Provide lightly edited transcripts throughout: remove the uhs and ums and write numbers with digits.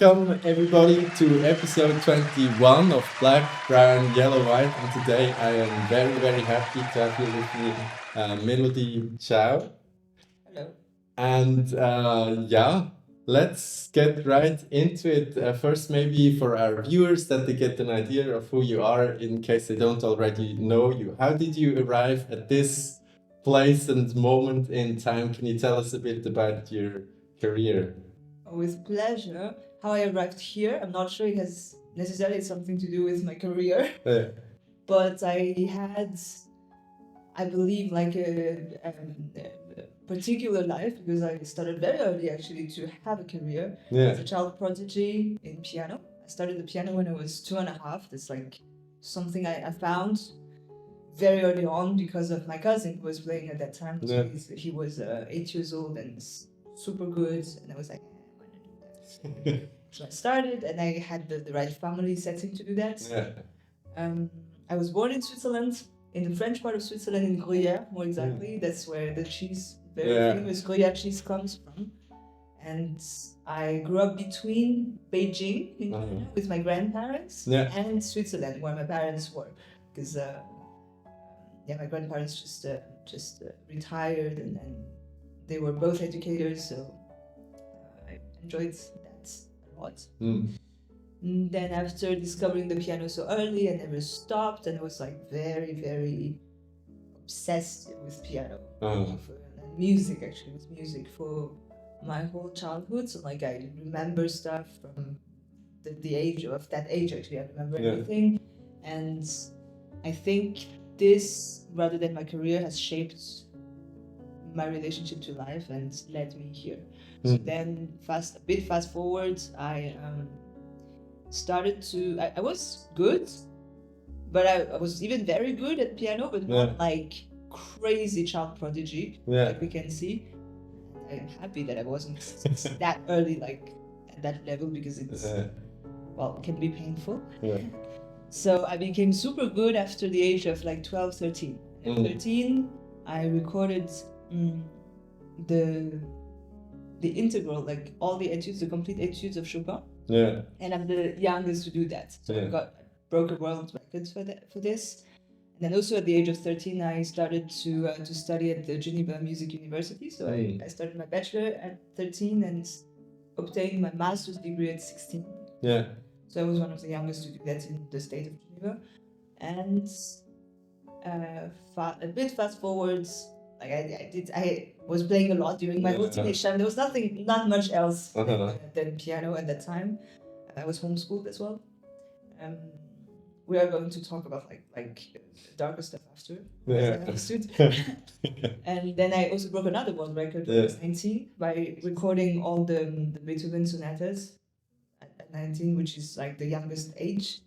Welcome everybody to episode 21 of Black, Brown, Yellow, White. And today I am very, very happy to have you with me, Melodie Zhao. Hello. And let's get right into it. First, maybe for our viewers, that they get an idea of who you are in case they don't already know you. How did you arrive at this place and moment in time? Can you tell us a bit about your career? With pleasure. How I arrived here, I'm not sure it has necessarily something to do with my career, Yeah. but I had, I believe, like a particular life because I started very early actually to have a career as a child prodigy in piano. I started the piano when I was 2.5. That's like something I found very early on because of my cousin who was playing at that time. Yeah. He was 8 years old and super good, and I was like, so I started, and I had the right family setting to do that. Yeah. I was born in Switzerland, in the French part of Switzerland, in Gruyère, more exactly. That's where the cheese, very famous Gruyère cheese, comes from. And I grew up between Beijing in China with my grandparents and Switzerland, where my parents were, because my grandparents just retired, and they were both educators, so I enjoyed that a lot. Then after discovering the piano so early, I never stopped, and I was like very, very obsessed with piano. And music, actually, with music for my whole childhood. So like I remember stuff from the age of that age, actually. I remember everything. And I think this, rather than my career, has shaped my relationship to life and led me here. So then fast forward, I started to, I was good, but I was even very good at piano, but not like crazy child prodigy, like we can see. I'm happy that I wasn't that early, like at that level, because it's, it can be painful. So I became super good after the age of like 12, 13. At 13, I recorded the integral, like all the etudes, the complete etudes of Chopin. And I'm the youngest to do that. So I broke a world record for this. And then also at the age of 13, I started to study at the Geneva Music University. So I started my bachelor at 13 and obtained my master's degree at 16. So I was one of the youngest to do that in the state of Geneva. And a bit fast forwards, like I was playing a lot during my whole teenage time. There was not much else than piano at that time. I was homeschooled as well. We are going to talk about like darker stuff after, as I understood. And then I also broke another world record when I was 19 by recording all the Beethoven sonatas at 19, which is like the youngest age.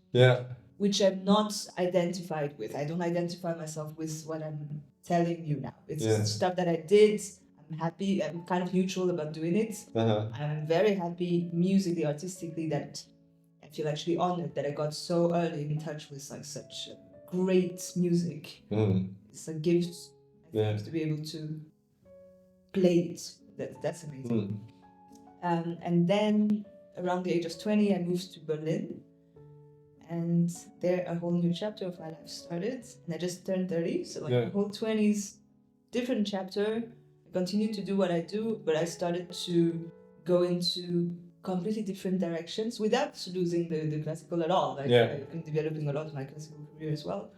Which I'm not identified with. I don't identify myself with what I'm telling you now. It's stuff that I did. I'm happy. I'm kind of neutral about doing it. I'm very happy musically, artistically, that I feel actually honored that I got so early in touch with like such great music. It's a gift, I think, to be able to play it. That's amazing. And then around the age of 20, I moved to Berlin. And there a whole new chapter of my life started. And I just turned 30, so like the whole 20s, different chapter. I continued to do what I do, but I started to go into completely different directions without losing the classical at all. Like I've been developing a lot of my classical career as well.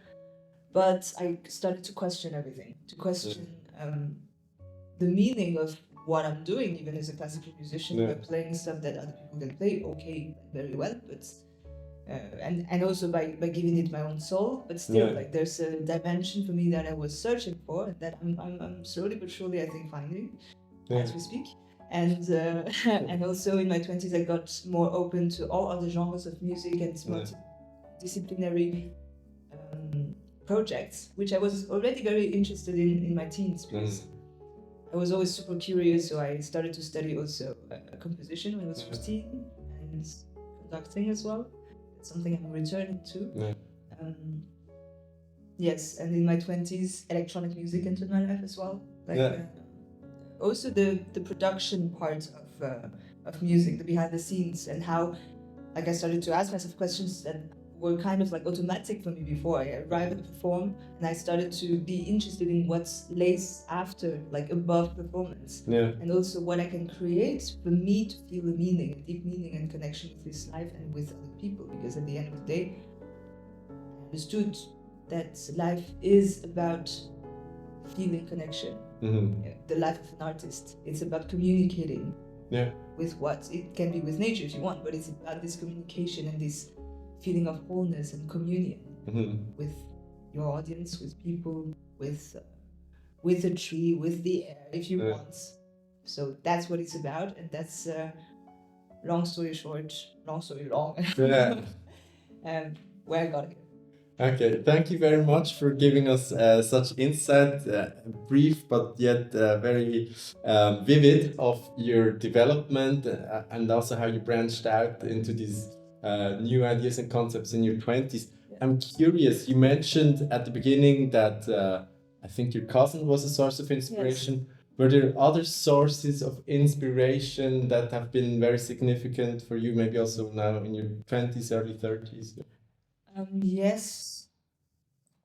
But I started to question everything, to question the meaning of what I'm doing, even as a classical musician. By playing stuff that other people can play very well, but and also by giving it my own soul, but still like there's a dimension for me that I was searching for, that I'm slowly but surely, I think, finding as we speak. And and also in my 20s I got more open to all other genres of music and multidisciplinary projects, which I was already very interested in my teens, because I was always super curious. So I started to study also composition when I was 15, and conducting as well. Something I'm returning to. Yes, and in my 20s, electronic music entered my life as well. Like also the production part of of music, the behind the scenes, and how like I started to ask myself questions that were kind of like automatic for me before. I arrived at the perform and I started to be interested in what lays after, like above performance. Yeah. And also what I can create for me to feel a meaning, a deep meaning and connection with this life and with other people. Because at the end of the day, I understood that life is about feeling connection. The life of an artist, it's about communicating. Yeah. With what? It can be with nature if you want, but it's about this communication and this feeling of wholeness and communion with your audience, with people, with the tree, with the air, if you want. So that's what it's about, and that's long story short, long story long. Yeah. Where I got here. Okay, thank you very much for giving us such insight, brief but yet very vivid of your development and also how you branched out into these new ideas and concepts in your 20s. Yeah. I'm curious, you mentioned at the beginning that I think your cousin was a source of inspiration. Yes. Were there other sources of inspiration that have been very significant for you, maybe also now in your 20s, early 30s? Yes,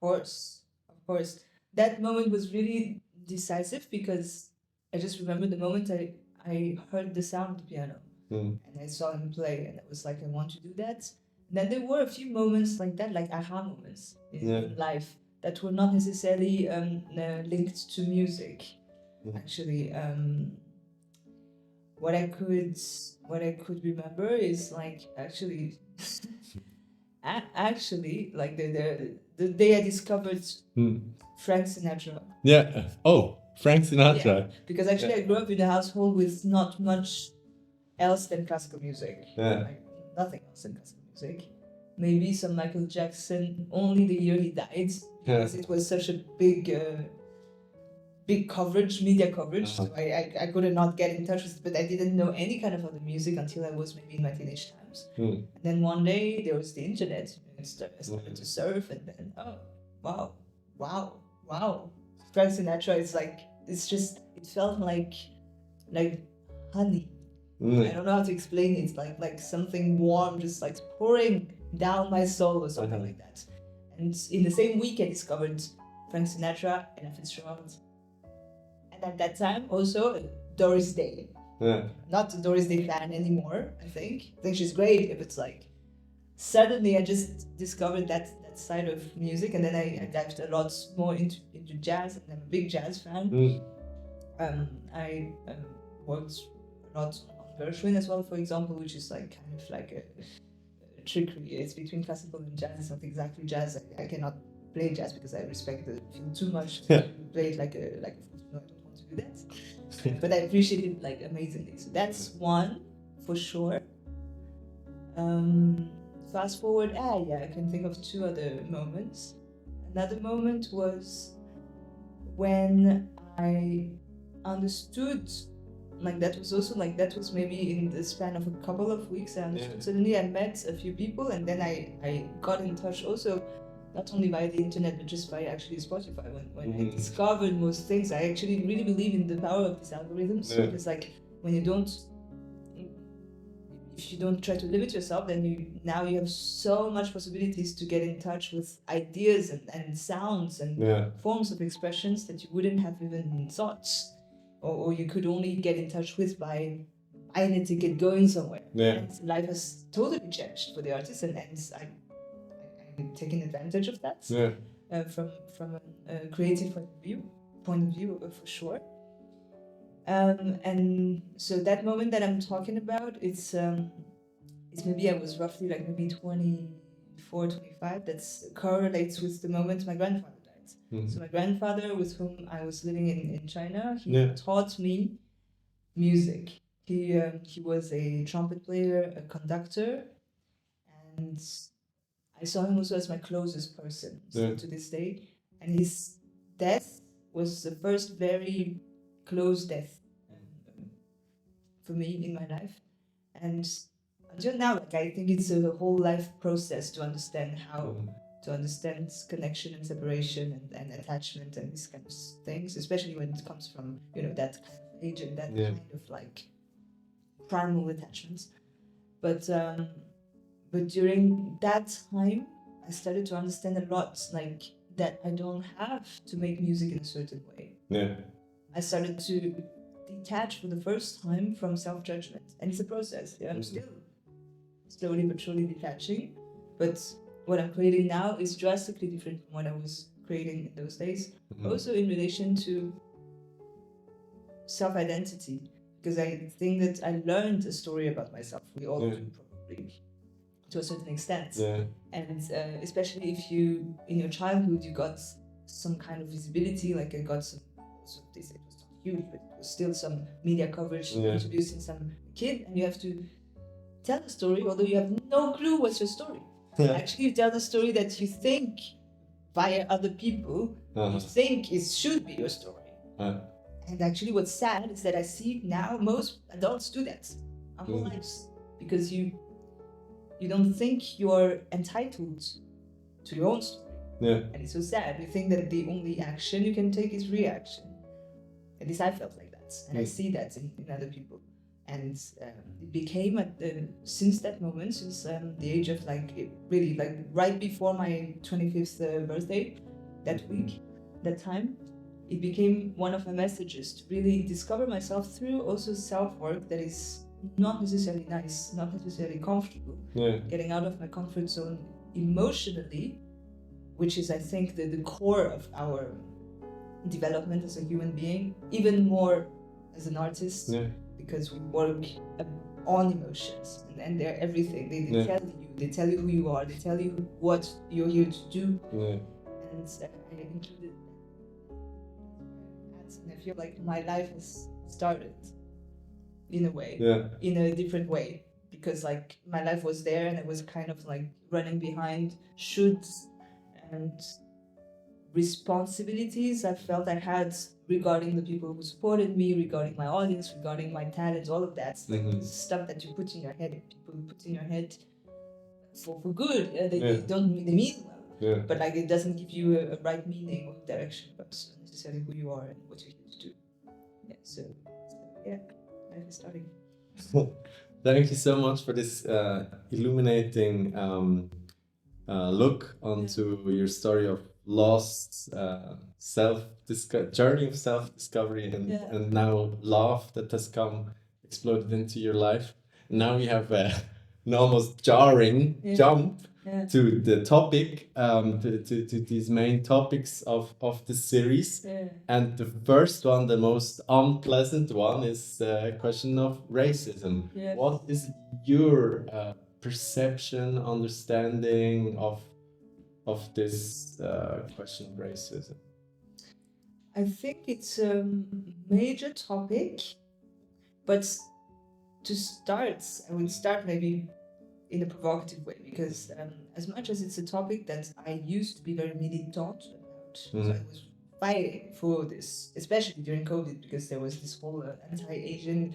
of course. That moment was really decisive because I just remember the moment I heard the sound of the piano and I saw him play, and I was like, I want to do that. And then there were a few moments like that, like aha moments in life that were not necessarily linked to music. Actually, what I could remember is like actually like the day I discovered Frank Sinatra. Yeah. Oh, Frank Sinatra. Yeah, because actually I grew up in a household with not much else than classical music. Yeah. Like, nothing else than classical music. Maybe some Michael Jackson, only the year he died, because it was such a big coverage, media coverage. So I could not get in touch with it, but I didn't know any kind of other music until I was maybe in my teenage times. And then one day there was the internet, and I started to surf, and then wow. Frank Sinatra is like, it felt like honey. I don't know how to explain it. It's like something warm just like pouring down my soul or something like that. And in the same week I discovered Frank Sinatra and Ella Fitzgerald. And at that time also Doris Day. Yeah. Not a Doris Day fan anymore, I think. I think she's great, if it's like suddenly I just discovered that side of music, and then I dived a lot more into jazz, and I'm a big jazz fan. I worked a lot on Gershwin as well, for example, which is like kind of like a trickery. It's between classical and jazz. It's not exactly jazz. I cannot play jazz because I respect the film too much to play it like a no, I don't want to do that. But I appreciate it like amazingly. So that's one for sure. Fast forward, I can think of two other moments. Another moment was when I understood, that was maybe in the span of a couple of weeks. I understood. Suddenly I met a few people, and then I got in touch also, not only via the internet, but just by actually Spotify. When I discovered most things, I actually really believe in the power of these algorithms. Because when if you don't try to limit yourself, then you have so much possibilities to get in touch with ideas and sounds and forms of expressions that you wouldn't have even thought, or you could only get in touch with by buying a ticket, going somewhere. And life has totally changed for the artist, and I'm taking advantage of that from a creative point of view for sure. And so that moment that I'm talking about, it's maybe I was roughly maybe 24, 25. That correlates with the moment my grandfather died. So my grandfather, with whom I was living in China, he taught me music. He was a trumpet player, a conductor, and I saw him also as my closest person to this day. And his death was the first very close death for me in my life. And until now, I think it's a whole life process to understand to understand connection and separation and attachment and these kind of things, especially when it comes from that kind of age and that kind of primal attachments. But during that time, I started to understand a lot, like that I don't have to make music in a certain way. Yeah. I started to detach for the first time from self-judgment, and it's a process. Yeah, I'm still slowly but surely detaching, but what I'm creating now is drastically different from what I was creating in those days. Also in relation to self-identity, because I think that I learned a story about myself. We all do, probably, to a certain extent. Yeah. And especially if you, in your childhood, you got some kind of visibility, like I got some, also this, it was not huge, but it was still some media coverage introducing some kid, and you have to tell the story, although you have no clue what's your story. Yeah. Actually, you tell the story that you think via other people, you think it should be your story. And actually what's sad is that I see now most adults do that our whole lives, because you don't think you're entitled to your own story. Yeah. And it's so sad. You think that the only action you can take is reaction. At least I felt like that, and I see that in other people. And it became since that moment, since the age of really right before my 25th birthday, that week, that time, it became one of my messages to really discover myself through also self-work that is not necessarily nice, not necessarily comfortable. Yeah. Getting out of my comfort zone emotionally, which is, I think, the core of our development as a human being, even more as an artist, because we work on emotions, and they're everything. They tell you who you are, they tell you what you're here to do. And I included that, and I feel like my life has started in a way, in a different way, because like my life was there, and I was kind of like running behind shoulds and responsibilities I felt I had regarding the people who supported me, regarding my audience, regarding my talents, all of that stuff that you put in your head, people put in your head for good. They mean well, but like it doesn't give you a right meaning or direction about necessarily who you are and what you're here to do. So life is starting. Thank you so much for this illuminating look onto your story of lost journey of self-discovery and now love that has come exploded into your life. Now we have an almost jarring jump to the topic, to these main topics of the series. And the first one, the most unpleasant one, is the question of racism. What is your perception, understanding of this question of racism? I think it's a major topic, but to start, I would start maybe in a provocative way, because as much as it's a topic that I used to be very militant about, so I was fighting for this, especially during COVID, because there was this whole anti-Asian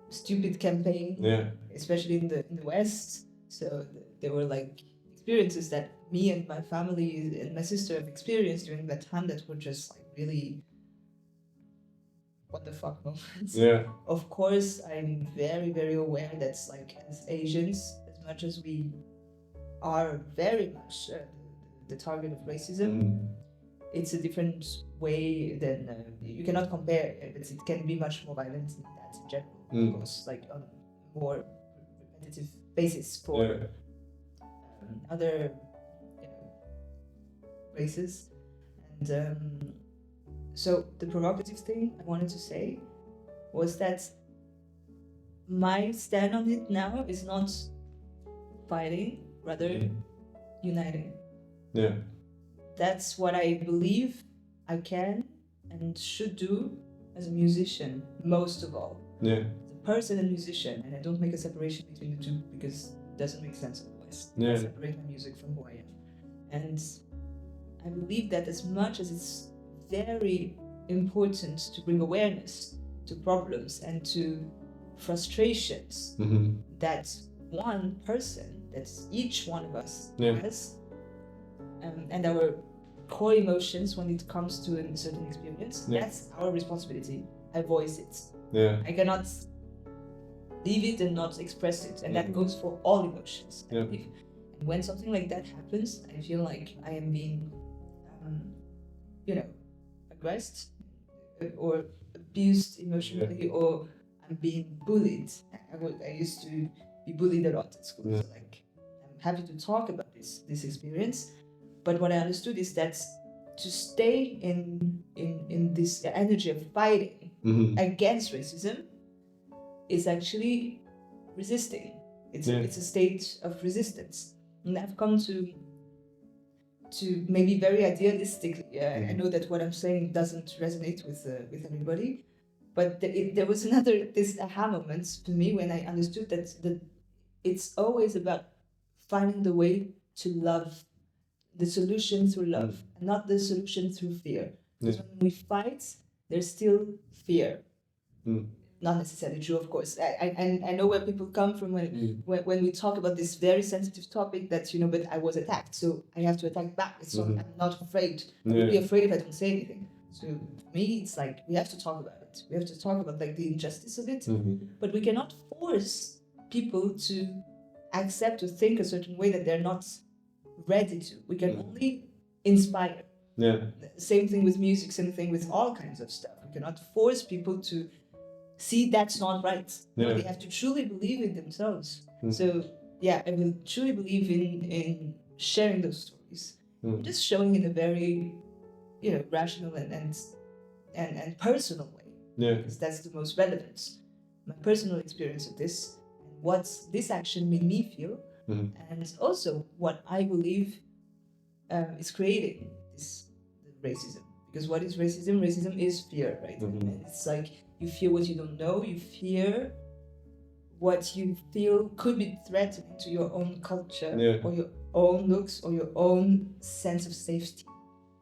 stupid campaign, especially in the West. So there were like experiences that me and my family and my sister have experienced during that time that were just like really what the fuck moments. Of course, I'm very, very aware that like as Asians, as much as we are very much the target of racism, it's a different way than you cannot compare it. It can be much more violent than that in general, of course, like on a more repetitive basis for other races. And so the provocative thing I wanted to say was that my stand on it now is not fighting, rather uniting. That's what I believe I can and should do as a musician, most of all. As a person and musician, and I don't make a separation between the two because it doesn't make sense otherwise. I separate my music from who I am. And I believe that as much as it's very important to bring awareness to problems and to frustrations that one person, that's each one of us has, and our core emotions when it comes to a certain experience, that's our responsibility. I voice it. I cannot believe it and not express it, and that goes for all emotions. Yeah. And when something like that happens, I feel like I am being, aggressed or abused emotionally, or I'm being bullied. I used to be bullied a lot at school. So like, I'm happy to talk about this experience, but what I understood is that to stay in this energy of fighting against racism is actually resisting. It's a state of resistance, and I've come to maybe very idealistically. I know that what I'm saying doesn't resonate with everybody, but there was this aha moment for me when I understood that it's always about finding the way to love, the solution through love, and not the solution through fear. Because when we fight, there's still fear. Not necessarily true, of course. I know where people come from when we talk about this very sensitive topic that, but I was attacked, so I have to attack back. So I'm not afraid. I would be afraid if I don't say anything. So for me, it's like we have to talk about it. We have to talk about like the injustice of it, but we cannot force people to accept or think a certain way that they're not ready to. We can only inspire. Same thing with music, same thing with all kinds of stuff. We cannot force people to see that's not right. They have to truly believe in themselves. So I will truly believe in sharing those stories, just showing in a very rational and personal way, because that's the most relevant. My personal experience of this, and what this action made me feel, and also what I believe is creating this racism. Because what is racism? Racism is fear, right? And it's like you fear what you don't know. You fear what you feel could be threatening to your own culture, or your own looks, or your own sense of safety.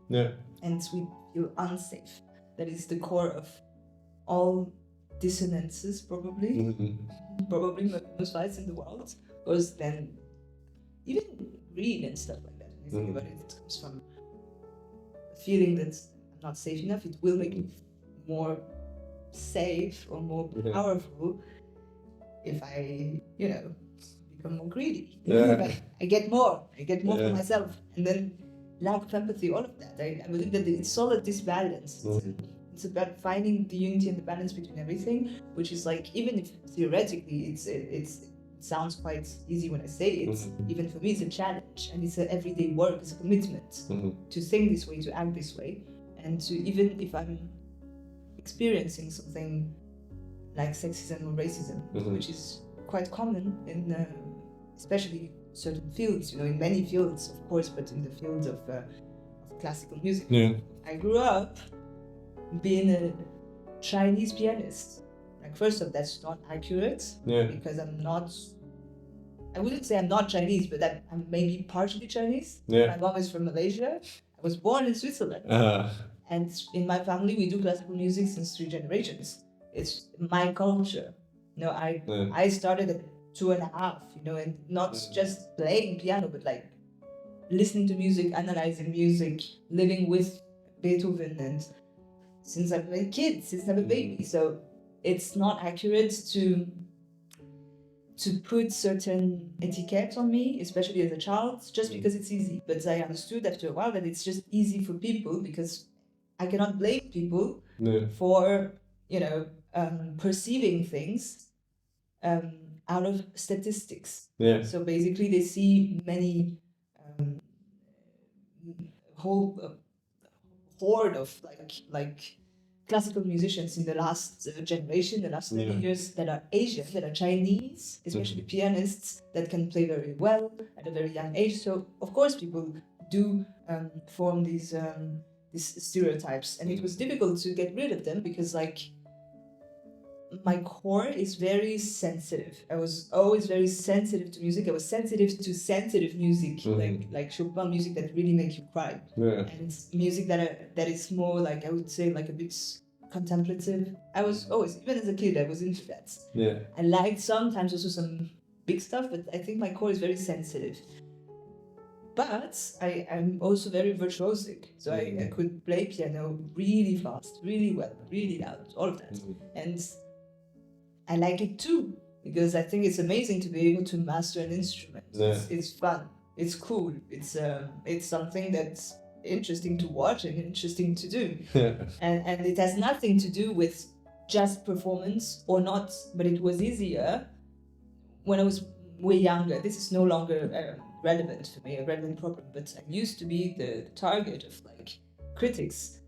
And we feel unsafe. That is the core of all dissonances, probably. Probably most fights in the world. Because then, even greed and stuff like that, when you think about it, it comes from a feeling that I'm not safe enough. It will make me more safe or more powerful if I, become more greedy. If I get more for myself, and then lack of empathy, all of that. I believe that it's all a disbalance. It's about finding the unity and the balance between everything, which is like, even if theoretically it sounds quite easy when I say it, even for me it's a challenge, and it's an everyday work, it's a commitment to think this way, to act this way, and to, even if I'm experiencing something like sexism or racism, which is quite common in especially certain fields, in many fields, of course, but in the field of classical music. I grew up being a Chinese pianist. Like, first off, that's not accurate, because I wouldn't say I'm not Chinese, but I'm maybe partially Chinese. My mom is from Malaysia. I was born in Switzerland. And in my family, we do classical music since 3 generations. It's my culture. I started at 2.5, and not just playing piano, but like listening to music, analyzing music, living with Beethoven, and since I'm a kid, since I'm a baby. So it's not accurate to put certain etiquettes on me, especially as a child, just because it's easy. But I understood after a while that it's just easy for people, because I cannot blame people for, perceiving things out of statistics. So basically they see many whole horde of like classical musicians in the last generation, the last 30 years, that are Asian, that are Chinese, especially pianists that can play very well at a very young age. So of course people do form these stereotypes, and it was difficult to get rid of them, because like my core is very sensitive. I was always very sensitive to music. I was sensitive to sensitive music, like Chopin music that really make you cry, and music that is more like, I would say, like a bit contemplative. I was always, even as a kid, I was into that. I liked sometimes also some big stuff, but I think my core is very sensitive. But I'm also very virtuosic, so I could play piano really fast, really well, really loud, all of that, and I like it too. because I think it's amazing to be able to master an instrument. Yeah. It's fun. It's cool. It's something that's interesting to watch and interesting to do. And it has nothing to do with just performance or not, but it was easier when I was way younger. This is no longer relevant for me, a relevant problem, but I used to be the target of like critics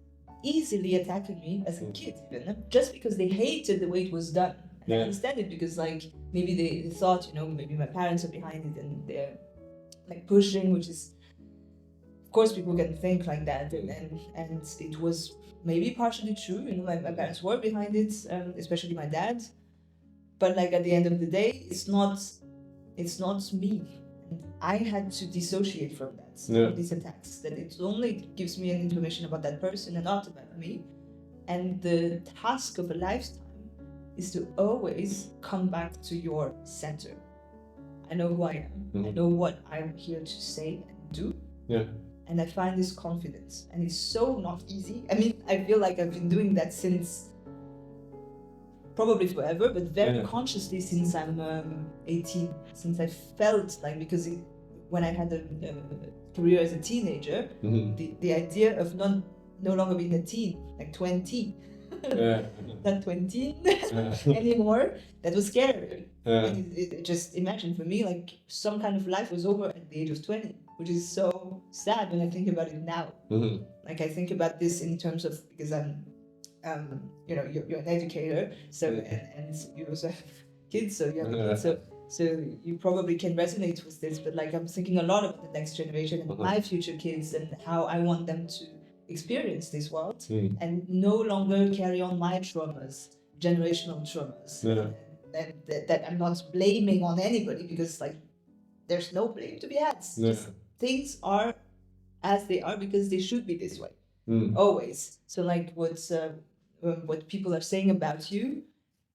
easily attacking me as a kid, even just because they hated the way it was done. And I understand it, because like maybe they thought, you know, maybe my parents are behind it and they're like pushing, which is, of course, people can think like that, and it was maybe partially true. You know, my parents were behind it, especially my dad. But like at the end of the day, it's not me. And I had to dissociate from that, from these attacks. That it only gives me an information about that person and not about me. And the task of a lifetime is to always come back to your center. I know who I am. I know what I'm here to say and do. Yeah. And I find this confidence. And it's so not easy. I mean, I feel like I've been doing that since probably forever, but very consciously since I'm 18. Since I felt like, because when I had a career as a teenager, the idea of no longer being a teen, like 20, not 20 anymore, that was scary. And it just imagine for me, like some kind of life was over at the age of 20, which is so sad when I think about it now. Like I think about this in terms of, because I'm you know, you're an educator, so and you also have kids, so you have kids, so you probably can resonate with this. But like I'm thinking a lot about the next generation and my future kids and how I want them to experience this world and no longer carry on my traumas, generational traumas, and that I'm not blaming on anybody, because like there's no blame to be had. Just things are as they are because they should be this way. Always. So like what people are saying about you,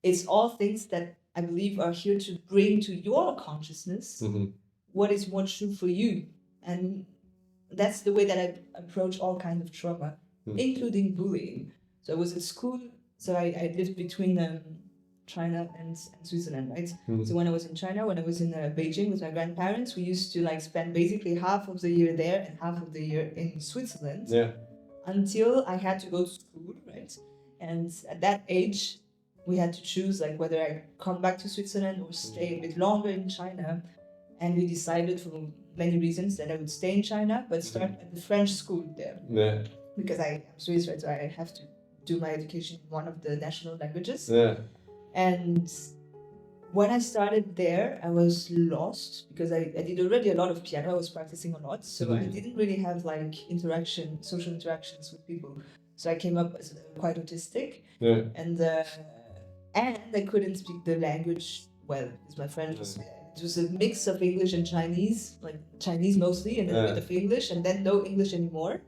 it's all things that I believe are here to bring to your consciousness what is more true for you. And that's the way that I approach all kinds of trauma, including bullying. So I was at school, so I lived between China and Switzerland, right? So when I was in China, when I was in Beijing with my grandparents, we used to like spend basically half of the year there and half of the year in Switzerland. Until I had to go to school, right? And at that age, we had to choose like whether I come back to Switzerland or stay a bit longer in China. And we decided for many reasons that I would stay in China, but start at the French school there. Because I'm Swiss, right? So I have to do my education in one of the national languages. And when I started there, I was lost because I did already a lot of piano. I was practicing a lot. So I didn't really have like social interactions with people. So I came up as quite autistic. And I couldn't speak the language well, because my French was... It was a mix of English and Chinese, like Chinese mostly, and then a bit of English, and then no English anymore.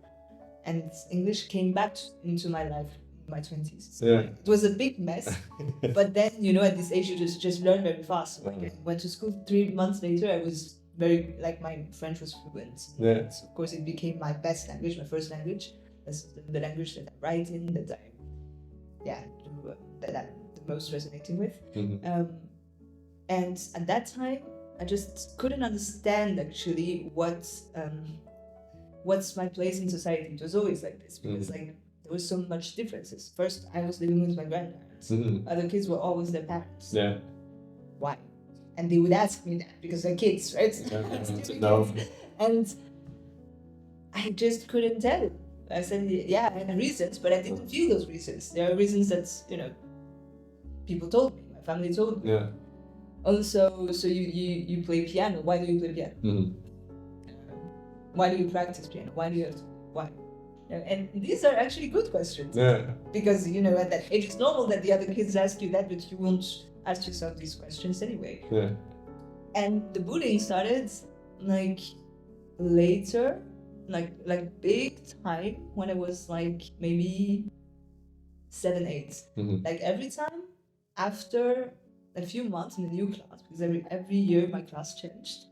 And English came back into my life in my 20s. So it was a big mess. But then, you know, at this age, you just learn very fast. So, like, I went to school 3 months later, I was my French was fluent. So of course, it became my best language, my first language. That's the language that I write in, that the most resonating with. And at that time, I just couldn't understand actually what's my place in society. It was always like this because like there was so much differences. First, I was living with my grandparents. Other kids were always their parents. Why? And they would ask me that because they're kids, right? No. And I just couldn't tell. I said, yeah, I had reasons, but I didn't feel those reasons. There are reasons that, you know, people told me, my family told me. Also, so you play piano. Why do you play piano? Why do you practice piano? Why? And these are actually good questions. Because, you know, at that age, it's normal that the other kids ask you that, but you won't ask yourself these questions anyway. And the bullying started like later, like big time when I was like maybe 7, 8. Like every time after a few months in a new class, because every year my class changed.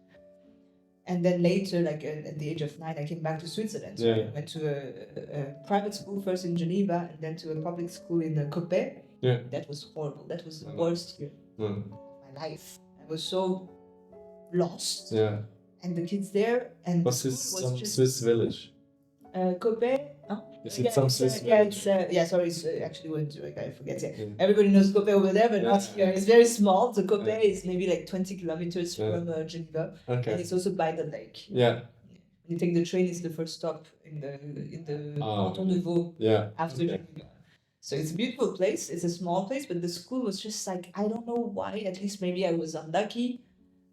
And then later, like at the age of 9, I came back to Switzerland. So I went to a private school first in Geneva and then to a public school in Coppet. That was horrible. That was the worst year of my life. I was so lost. Yeah. And the kids there, and Was this some Swiss village? Kobe. Is it some Swiss village? Sorry, it's actually I forget. Yeah. Everybody knows Kobe over there, but not here. It's very small. So Kobe is maybe like 20 kilometers from Geneva, and it's also by the lake. Yeah. When you take the train, it's the first stop in the Canton de Vaud after Geneva. So it's a beautiful place. It's a small place, but the school was just like, I don't know why. At least maybe I was unlucky,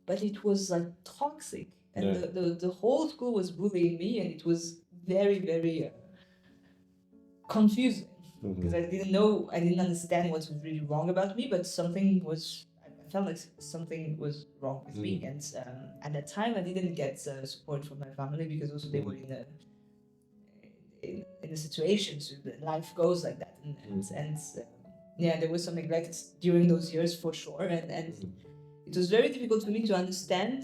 but it was like toxic, and the whole school was bullying me, and it was very, very confusing because I didn't understand what was really wrong about me, but I felt like something was wrong with me. And at that time, I didn't get support from my family because also they were in a situation, so life goes like that, and there was some neglect during those years for sure, and it was very difficult for me to understand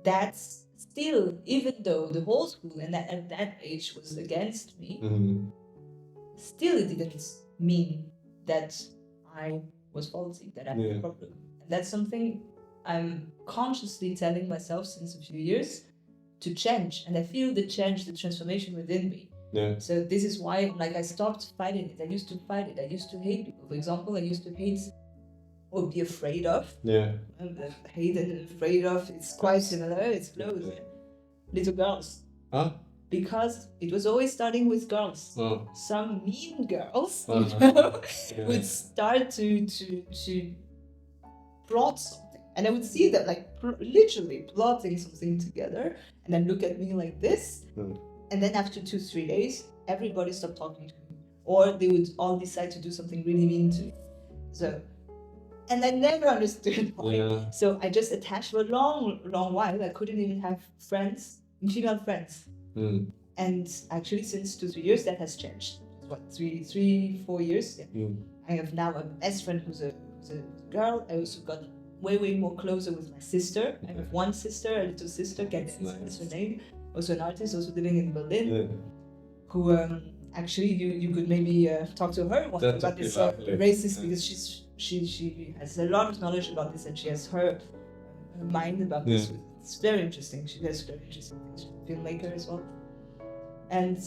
that still, even though the whole school and at that age was against me, still it didn't mean that I was faulty, that I had a problem. And that's something I'm consciously telling myself since a few years to change. And I feel the transformation within me. Yeah. So this is why, I stopped fighting it. I used to fight it. I used to hate people. For example, I used to hate or be afraid of. Yeah. Hate and afraid of, it's quite similar. It's close. Yeah. Little girls. Huh? Because it was always starting with girls. Oh. Some mean girls would start to plot something. And I would see them literally plotting something together and then look at me like this. And then after 2-3 days, everybody stopped talking to me. Or they would all decide to do something really mean to me. And I never understood why. Yeah. So I just attached for a long, long while. I couldn't even have friends, female friends. And actually, since 2-3 years, that has changed. What, 3-4 years? Yeah. I have now a best friend who's a girl. I also got way more closer with my sister. I have one sister, a little sister, that's her name. Also an artist, also living in Berlin. Who actually you could maybe talk to her about this racist because she has a lot of knowledge about this and she has her mind about this. It's very interesting. She does very interesting things. She's a filmmaker as well. And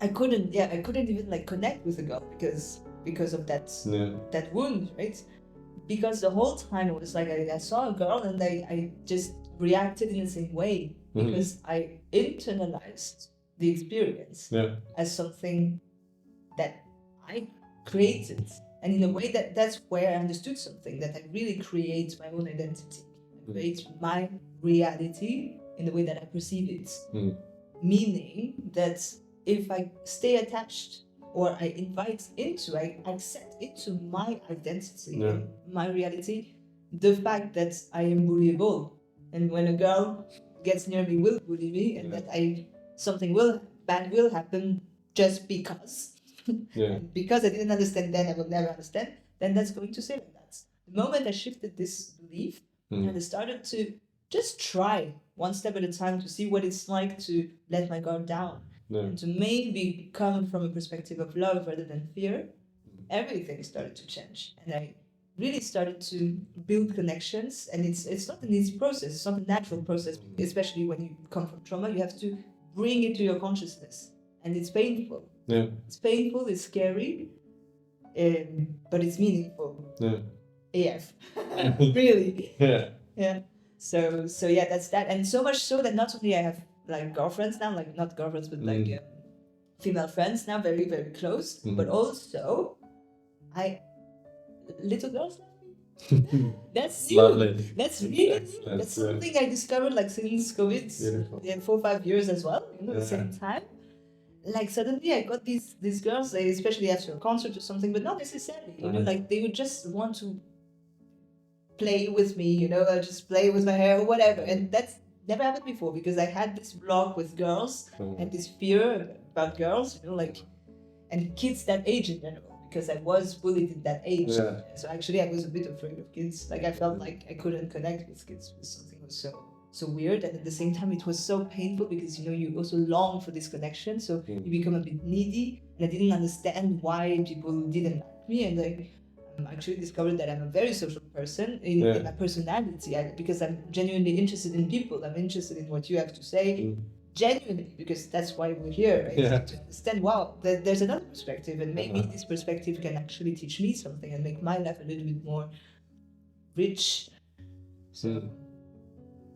I couldn't even connect with the girl because of that wound, right? Because the whole time it was like I saw a girl and I just reacted in the same way because I internalized the experience as something that I created. And in a way that's where I understood something, that I really create my own identity. I create my reality in the way that I perceive it. Meaning that if I stay attached or I accept into my identity, my reality, the fact that I am bullyable. And when a girl gets near me will bully me and that something bad will happen just because. Because I didn't understand then, I will never understand, then that's going to stay like that. The moment I shifted this belief and I started to just try one step at a time to see what it's like to let my guard down and to maybe come from a perspective of love rather than fear, everything started to change. And I really started to build connections, and it's not an easy process, it's not a natural process, especially when you come from trauma. You have to bring it to your consciousness, and it's painful. It's painful, it's scary, but it's meaningful. AF. Really. So that's that. And so much so that not only I have girlfriends now, not girlfriends, but female friends now, very, very close, but also little girls love me. That's new. Lovely. That's really new. That's something I discovered since COVID, 4-5 years as well, at the same time. Suddenly I got these girls, especially after a concert or something, but not necessarily, they would just want to play with me, just play with my hair or whatever. And that's never happened before because I had this block with girls and this fear about girls, and kids that age in general, because I was bullied at that age. So actually I was a bit afraid of kids. I felt like I couldn't connect with kids because something was so weird, and at the same time it was so painful because you also long for this connection, so you become a bit needy, and I didn't understand why people didn't like me, and actually discovered that I'm a very social person in my personality, because I'm genuinely interested in people. I'm interested in what you have to say, genuinely, because that's why we're here, right? To understand, wow, there's another perspective, and maybe this perspective can actually teach me something and make my life a little bit more rich. So,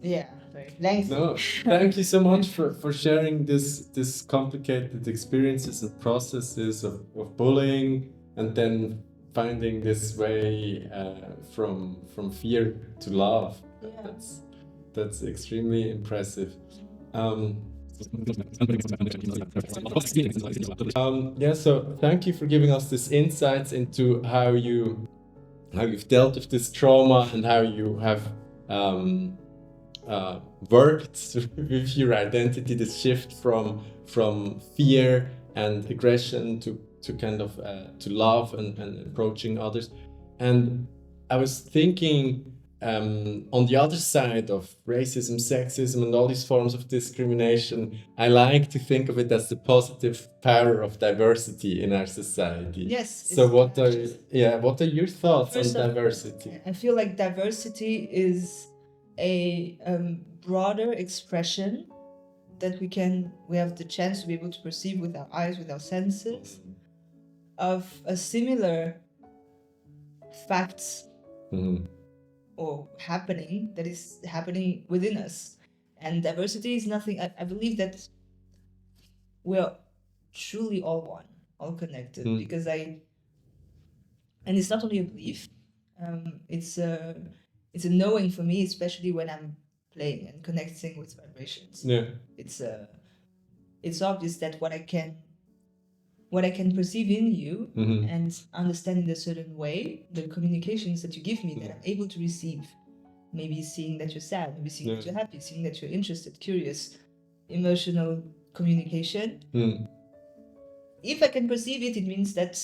yeah, very lengthy. No, thank you so much for sharing this complicated experiences and processes of bullying, and then finding this way from fear to love. Yeah. That's extremely impressive. Yeah, so thank you for giving us this insights into how you've dealt with this trauma, and how you have worked with your identity, this shift from fear and aggression to kind of to love and approaching others. And I was thinking, on the other side of racism, sexism, and all these forms of discrimination, I like to think of it as the positive power of diversity in our society. Yes. So what are your thoughts on diversity? I feel like diversity is a broader expression that we have the chance to be able to perceive with our eyes, with our senses, of a similar facts or happening that is happening within us. And diversity is nothing. I believe that we are truly all one, all connected, because and it's not only a belief, it's a knowing for me, especially when I'm playing and connecting with vibrations. Yeah. It's obvious that what I can perceive in you and understand in a certain way, the communications that you give me, that I'm able to receive, maybe seeing that you're sad, maybe seeing that you're happy, seeing that you're interested, curious, emotional communication. If I can perceive it, it means that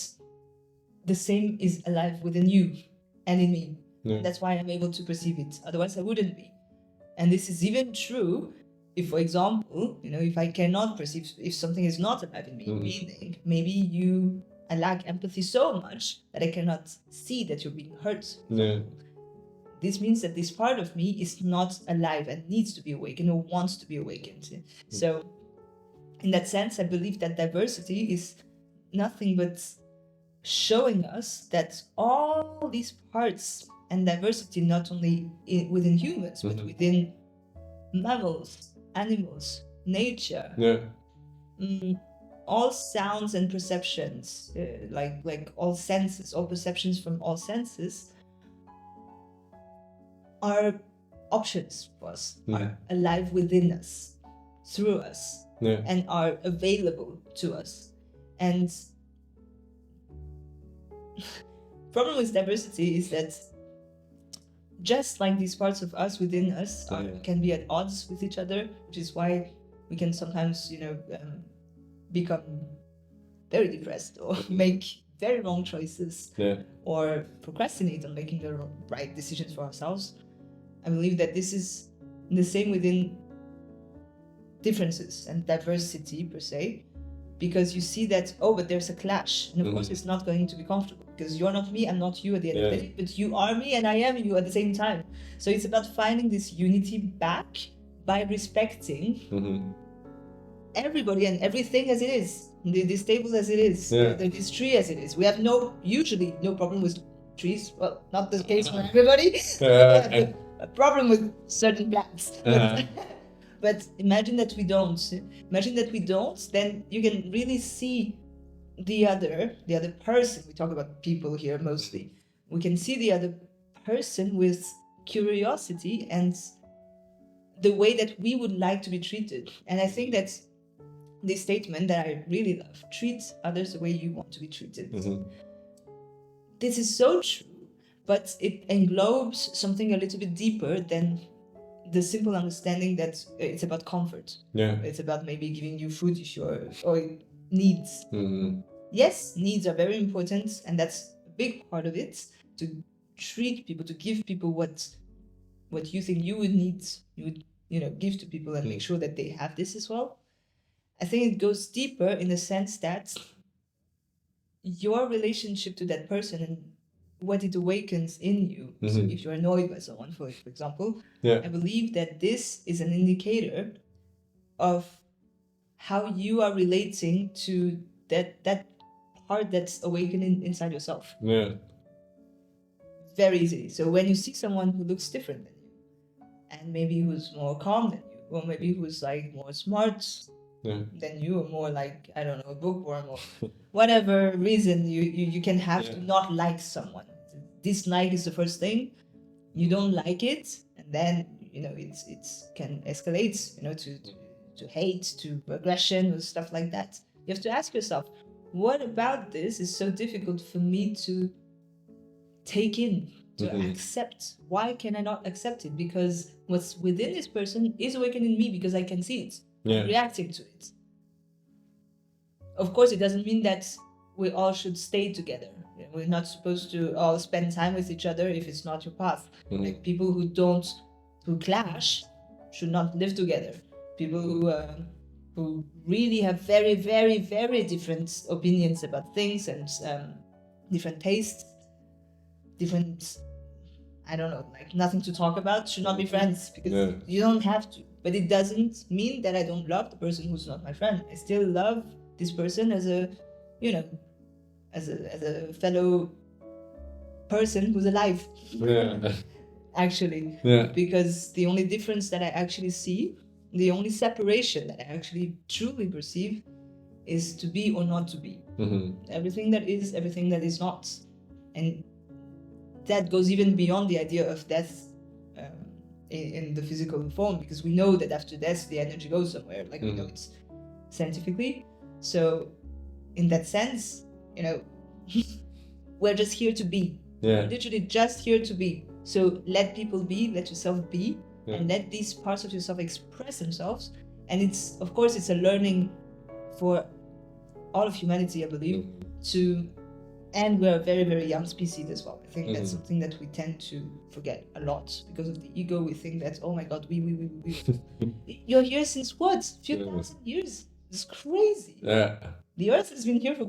the same is alive within you and in me. That's why I'm able to perceive it. Otherwise, I wouldn't be. And this is even true if, for example, if I cannot perceive, if something is not alive in me, meaning maybe I lack empathy so much that I cannot see that you're being hurt. This means that this part of me is not alive and needs to be awakened or wants to be awakened. So, in that sense, I believe that diversity is nothing but showing us that all these parts and diversity, not only within humans, but within mammals, animals, nature, all sounds and perceptions, like all senses, all perceptions from all senses, are options for us, are alive within us, through us, and are available to us. And problem with diversity is that just like these parts of us within us can be at odds with each other, which is why we can sometimes, become very depressed or make very wrong choices, or procrastinate on making the right decisions for ourselves. I believe that this is the same within differences and diversity per se, because you see that, but there's a clash, and of course it's not going to be comfortable, because you're not me, I'm not you at the end of the day, but you are me and I am you at the same time. So it's about finding this unity back by respecting everybody and everything as it is, this table as it is, this tree as it is. We have usually no problem with trees. Well, not the case for everybody. A problem with certain plants. But imagine that we don't. Then you can really see the other person. We talk about people here mostly. We can see the other person with curiosity and the way that we would like to be treated. And I think that's this statement that I really love: treat others the way you want to be treated. This is so true, but it englobes something a little bit deeper than the simple understanding that it's about comfort. It's about maybe giving you food or needs. Yes, needs are very important, and that's a big part of it. To treat people, to give people what you think you would need, you would give to people, and make sure that they have this as well. I think it goes deeper in the sense that your relationship to that person and what it awakens in you. So if you're annoyed by someone, for example, I believe that this is an indicator of how you are relating to that part that's awakening inside yourself. Very easily. So when you see someone who looks different than you, and maybe who's more calm than you, or maybe who's like more smart than you, or more like, I don't know, a bookworm, or whatever reason you can have to not like someone. Dislike is the first thing. You don't like it, and then it can escalate, to hate, to aggression, or stuff like that. You have to ask yourself, what about this is so difficult for me to take in, to accept? Why can I not accept it? Because what's within this person is awakening me, because I can see it, reacting to it. Of course, it doesn't mean that we all should stay together. We're not supposed to all spend time with each other if it's not your path. Like people who clash should not live together. People who really have very, very, very different opinions about things, and different tastes, different, I don't know, like nothing to talk about, should not be friends, because you don't have to. But it doesn't mean that I don't love the person who's not my friend. I still love this person as a, as a fellow person who's alive. Actually. Because the only difference that I actually see, the only separation that I actually truly perceive, is to be or not to be. Everything that is, everything that is not. And that goes even beyond the idea of death in the physical form, because we know that after death the energy goes somewhere, like we know it scientifically. So in that sense, we're just here to be. Literally just here to be. So let people be, let yourself be, and let these parts of yourself express themselves. And it's, of course, it's a learning for all of humanity, I believe, and we're a very, very young species as well. I think that's something that we tend to forget a lot because of the ego. We think that, oh my God, we. You're here since what? A few thousand years. It's crazy. The Earth has been here for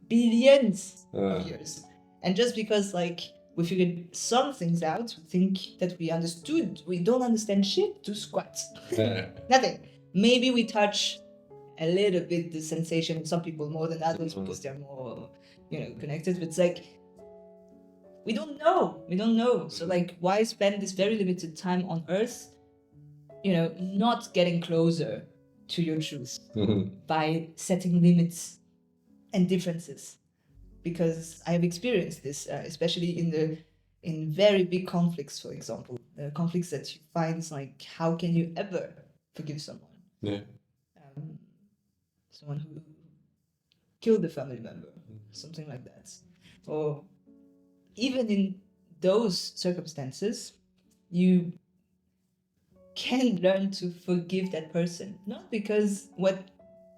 billions of years. And just because, like, we figured some things out, we think that we understood. We don't understand shit to squat. Nothing. Maybe we touch a little bit the sensation in some people more than others because they're more, connected. But it's like, we don't know. So, like, why spend this very limited time on Earth, not getting closer to your truth by setting limits and differences? Because I have experienced this, especially in very big conflicts, for example, conflicts that you find like, how can you ever forgive someone? Someone who killed a family member, something like that. Or even in those circumstances, you can learn to forgive that person, not because what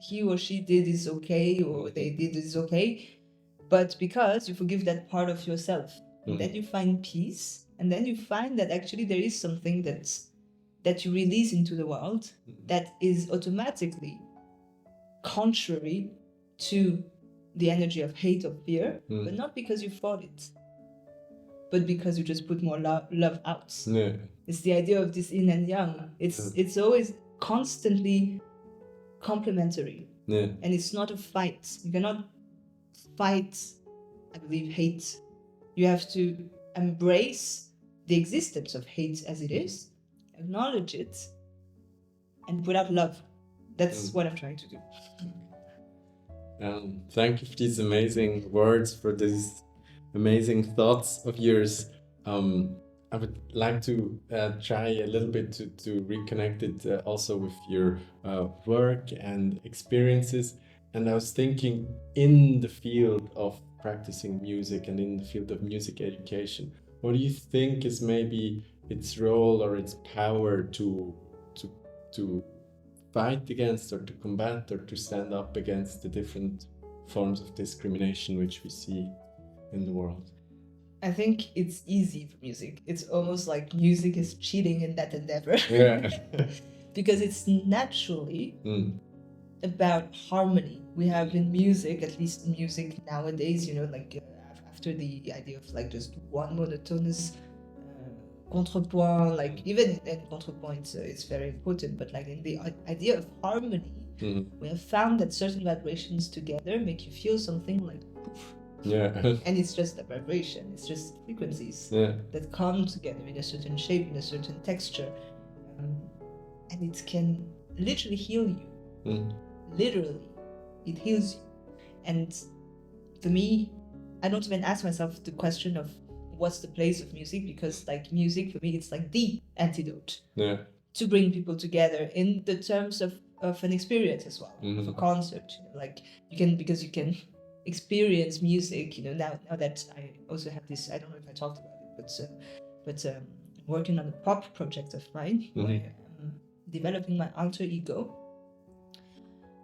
he or she did is okay or they did is okay, but because you forgive that part of yourself. And then you find peace, and then you find that actually there is something that you release into the world that is automatically contrary to the energy of hate or fear, but not because you fought it, but because you just put more love out. It's the idea of this yin and yang. It's always constantly complementary, and it's not a fight. You cannot fight, I believe, hate. You have to embrace the existence of hate as it is, acknowledge it, and put out love. That's what I'm trying to do. Thank you for these amazing words, for these amazing thoughts of yours. I would like to try a little bit to reconnect it also with your work and experiences. And I was thinking, in the field of practicing music and in the field of music education, what do you think is maybe its role or its power to fight against, or to combat, or to stand up against the different forms of discrimination which we see in the world? I think it's easy for music. It's almost like music is cheating in that endeavor. Because it's naturally about harmony. We have in music, at least music nowadays, like after the idea of like just one monotonous contrepoint, like even in contrepoint it's very important, but like in the idea of harmony, we have found that certain vibrations together make you feel something like poof. Yeah. And it's just a vibration, it's just frequencies that come together in a certain shape, in a certain texture, and it can literally heal you. Literally, it heals you. And for me, I don't even ask myself the question of what's the place of music, because like music for me, it's like the antidote to bring people together in the terms of an experience as well, of a concert. Like you can experience music. Now that I also have this, I don't know if I talked about it, but working on a pop project of mine, where I'm developing my alter ego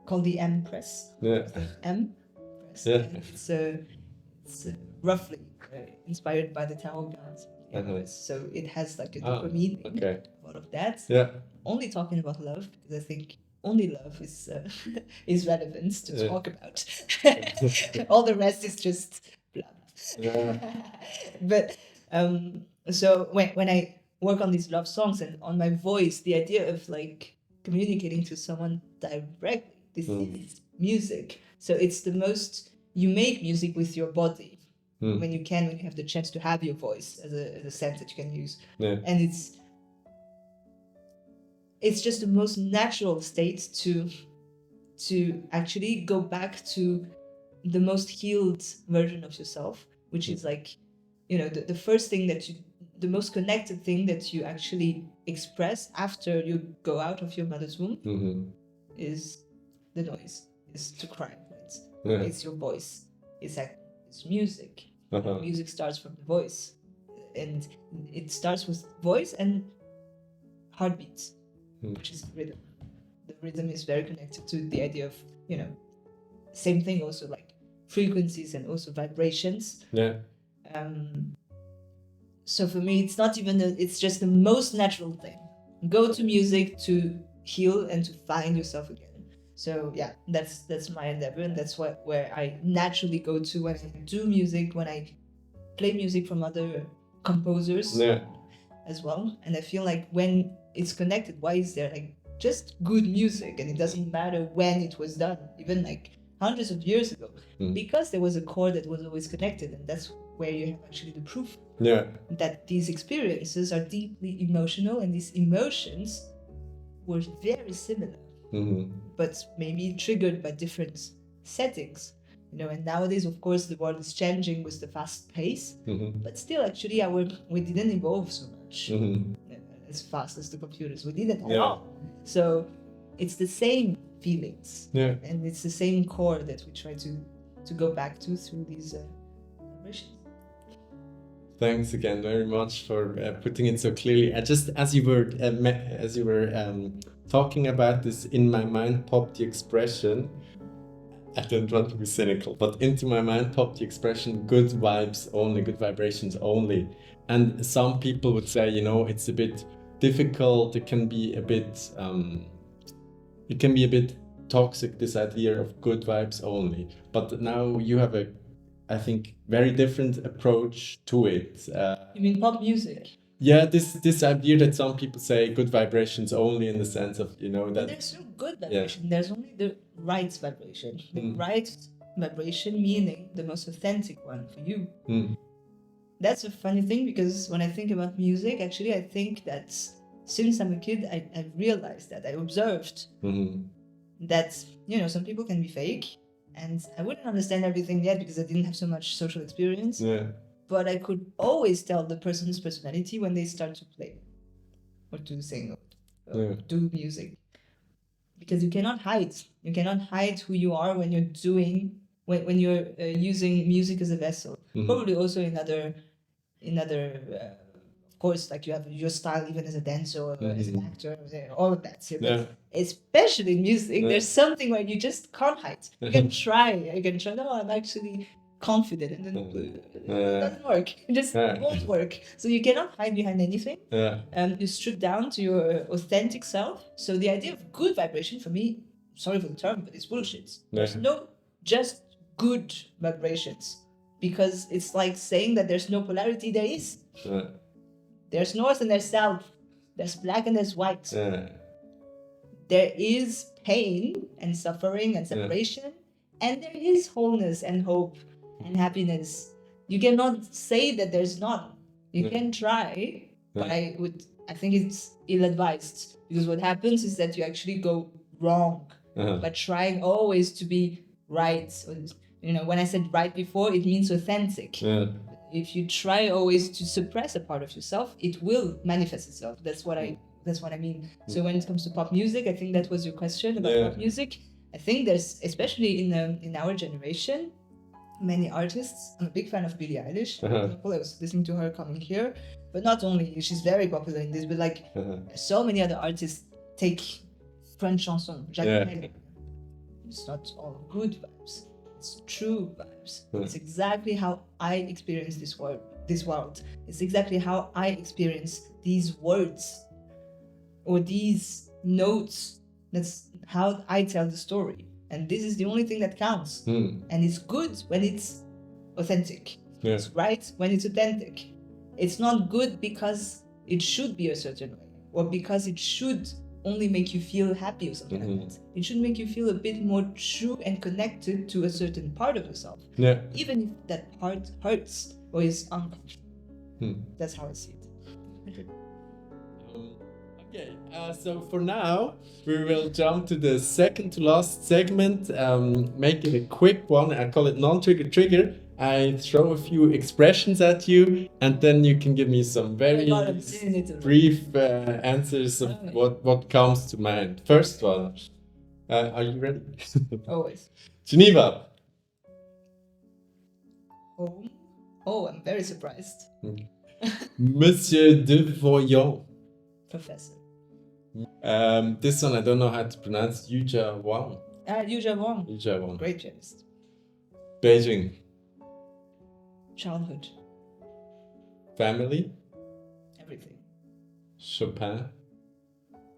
called the Empress. M. It's roughly inspired by the tarot cards. So it has like a deeper meaning, all of that. Only talking about love, because I think only love is relevant to talk about. All the rest is just blah. But so when I work on these love songs and on my voice, the idea of like communicating to someone directly, this is music. So it's the most, you make music with your body when you have the chance to have your voice as a sense that you can use. And it's just the most natural state to actually go back to the most healed version of yourself, which is like, the first thing the most connected thing that you actually express after you go out of your mother's womb is the noise, is to cry. It's your voice. It's music. Music starts from the voice, and it starts with voice and heartbeats, which is rhythm. The rhythm is very connected to the idea of, same thing also, like frequencies and also vibrations. So for me, it's not even it's just the most natural thing. Go to music to heal and to find yourself again. So yeah, that's my endeavor, and that's where I naturally go to when I do music, when I play music from other composers as well. And I feel like when it's connected, why is there like just good music, and it doesn't matter when it was done, even like hundreds of years ago, because there was a chord that was always connected, and that's where you have actually the proof that these experiences are deeply emotional, and these emotions were very similar. But maybe triggered by different settings, and nowadays, of course, the world is changing with the fast pace, but still, actually, we didn't evolve so much as fast as the computers. We didn't at all. So it's the same feelings, and it's the same core that we try to go back to through these vibrations. Thanks again very much for putting it so clearly. Just as you were talking about this, in my mind popped the expression. I don't want to be cynical, but into my mind popped the expression "good vibes only," good vibrations only. And some people would say, it's a bit difficult. It can be a bit toxic, this idea of good vibes only. But now you have I think, very different approach to it. You mean pop music? Yeah, this idea that some people say good vibrations only, in the sense of, that there's no good vibration. There's only the right vibration. The right vibration meaning the most authentic one for you. That's a funny thing, because when I think about music, actually, I think that since I'm a kid, I realized that I observed that some people can be fake. And I wouldn't understand everything yet because I didn't have so much social experience. But I could always tell the person's personality when they start to play or to sing or do music. Because you cannot hide. You cannot hide who you are when when you're using music as a vessel. Probably also in other of course, like you have your style even as a dancer or as an actor, all of that. So, especially in music, there's something where you just can't hide. You can try. No, I'm actually confident, and then it doesn't work. It just won't work. So you cannot hide behind anything. You strip down to your authentic self. So the idea of good vibration for me, sorry for the term, but it's bullshit. There's no just good vibrations. because it's like saying that there's no polarity. There is. There's north and there's south. There's black and there's white. There is pain and suffering and separation, and there is wholeness and hope and happiness. You cannot say that there's not. You can try, but I think it's ill-advised, because what happens is that you actually go wrong by trying always to be right. When I said right before, it means authentic. If you try always to suppress a part of yourself, it will manifest itself. That's what I mean. So when it comes to pop music, I think that was your question about pop music. I think there's, especially in our generation, many artists. I'm a big fan of Billie Eilish. For example, I was listening to her coming here, but not only, she's very popular in this, but like so many other artists take French chanson. It's not all good vibes. It's true vibes. It's exactly how I experience this world. It's exactly how I experience these words or these notes. That's how I tell the story. And this is the only thing that counts. And it's good when it's authentic. It's right when it's authentic. It's not good because it should be a certain way, or because it should only make you feel happy or something like that. It should make you feel a bit more true and connected to a certain part of yourself. Even if that part hurts or is uncomfortable. That's how I see it. Okay, so for now, we will jump to the second to last segment, making a quick one. I call it non-trigger trigger. I throw a few expressions at you, and then you can give me some very brief answers of what comes to mind. First one, are you ready? Always. Geneva. Home. Oh, I'm very surprised. Monsieur de Voyant. Professor. This one I don't know how to pronounce. Yuja Wang. Yuja Wang. Yuja Wang. Great pianist. Beijing. Childhood. Family. Everything. Chopin.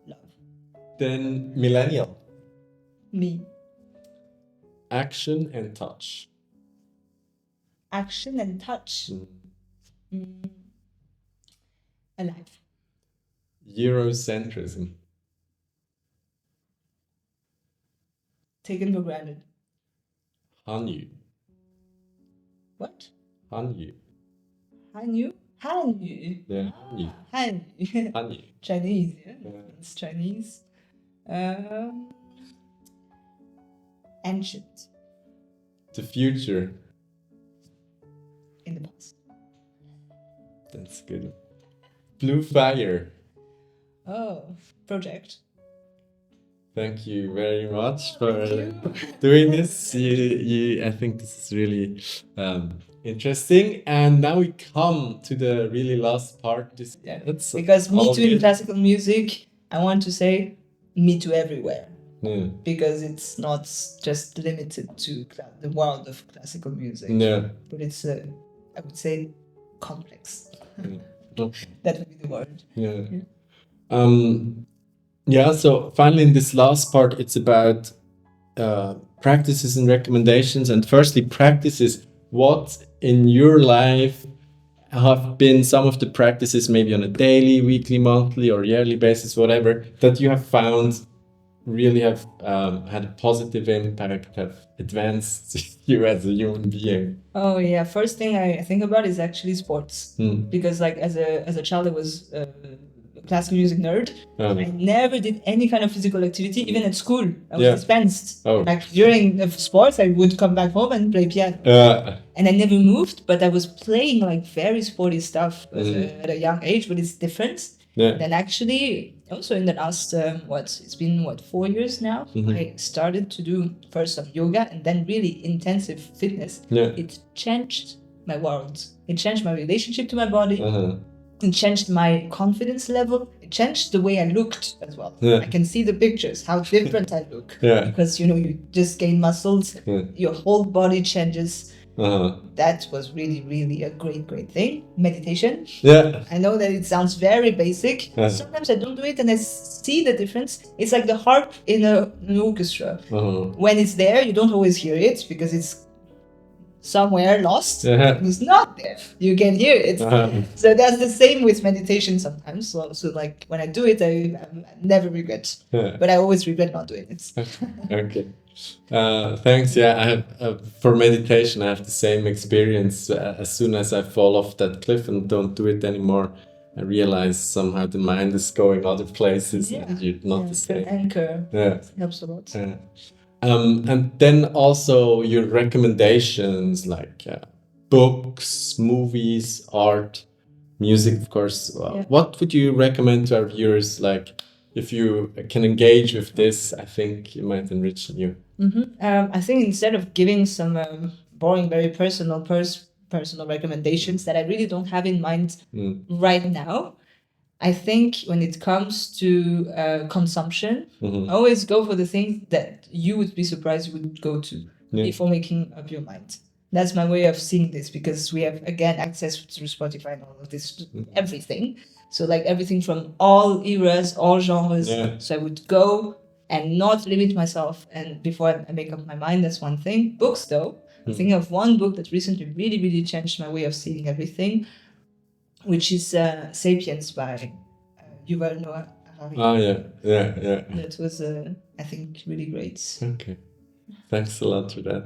Love. Then millennial. Me. Action and touch. Action and touch. Alive. Eurocentrism. Taken for granted. Hanyu. What? Hanyu. Hanyu? Hanyu. Yeah, Hanyu. Hanyu. Hanyu. Chinese, yeah? It's Chinese. Ancient. The future. In the past. That's good. Blue fire. Oh, project. Thank you very much for doing this. I think this is really interesting. And now we come to the really last part. Because me too in classical music, I want to say me too everywhere. Because it's not just limited to the world of classical music. But it's, I would say, complex. That would be the word. So finally in this last part, it's about practices and recommendations. And firstly, practices. What in your life have been some of the practices, maybe on a daily, weekly, monthly, or yearly basis, whatever, that you have found really have had a positive impact, have advanced you as a human being? Oh yeah, first thing I think about is actually sports. Because like as a child I was a classical music nerd. I never did any kind of physical activity, even at school. I was dispensed. Like during the sports I would come back home and play piano. And I never moved, but I was playing like very sporty stuff at a young age, but it's different. Then actually also in the last it's been 4 years now, I started to do first some yoga and then really intensive fitness. It changed my world. It changed my relationship to my body. It changed my confidence level. It changed the way I looked as well. I can see the pictures, how different I look. Because you just gain muscles, your whole body changes. That was really, really a great thing. Meditation. I know that it sounds very basic. Sometimes I don't do it and I see the difference. It's like the harp in an orchestra. When it's there, you don't always hear it because it's somewhere lost, Uh-huh. it's not there. You can hear it. Uh-huh. So that's the same with meditation sometimes. So like when I do it, I never regret, Yeah. but I always regret not doing it. Okay. Thanks. Yeah, I have for meditation. I have the same experience. As soon as I fall off that cliff and don't do it anymore, I realize somehow the mind is going other places, and you're not the An same. anchor. Yeah. It helps a lot. Yeah. And then also your recommendations like books, movies, art, music, of course. Yeah. What would you recommend to our viewers? Like, if you can engage with this, I think it might enrich you. I think instead of giving some boring, very personal recommendations that I really don't have in mind right now, I think when it comes to consumption, always go for the things that you would be surprised you would go to before making up your mind. That's my way of seeing this, because we have, again, access to Spotify and all of this, everything. So like everything from all eras, all genres. Yeah. So I would go and not limit myself, and before I make up my mind, that's one thing. Books, though, I'm thinking of one book that recently really, really changed my way of seeing everything, which is *Sapiens* by Yuval Noah Harari. Oh yeah. That was, I think, really great. Okay, thanks a lot for that,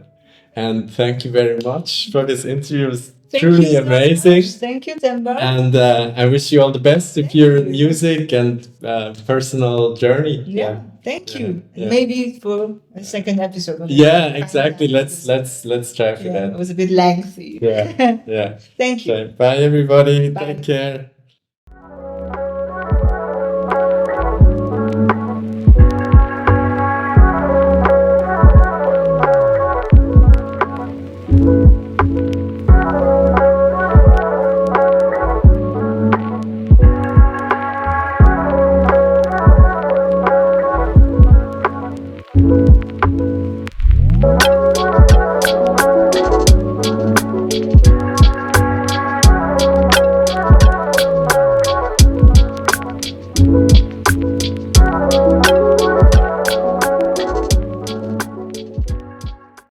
and thank you very much for this interview. It was truly so amazing. much. Thank you, Temba. And I wish you all the best with your music and personal journey. Yeah, thank you. Yeah. Maybe for a second episode. Yeah, exactly. Let's try for It that. was a bit lengthy. Yeah. Thank you. Bye, everybody. Bye. Take care.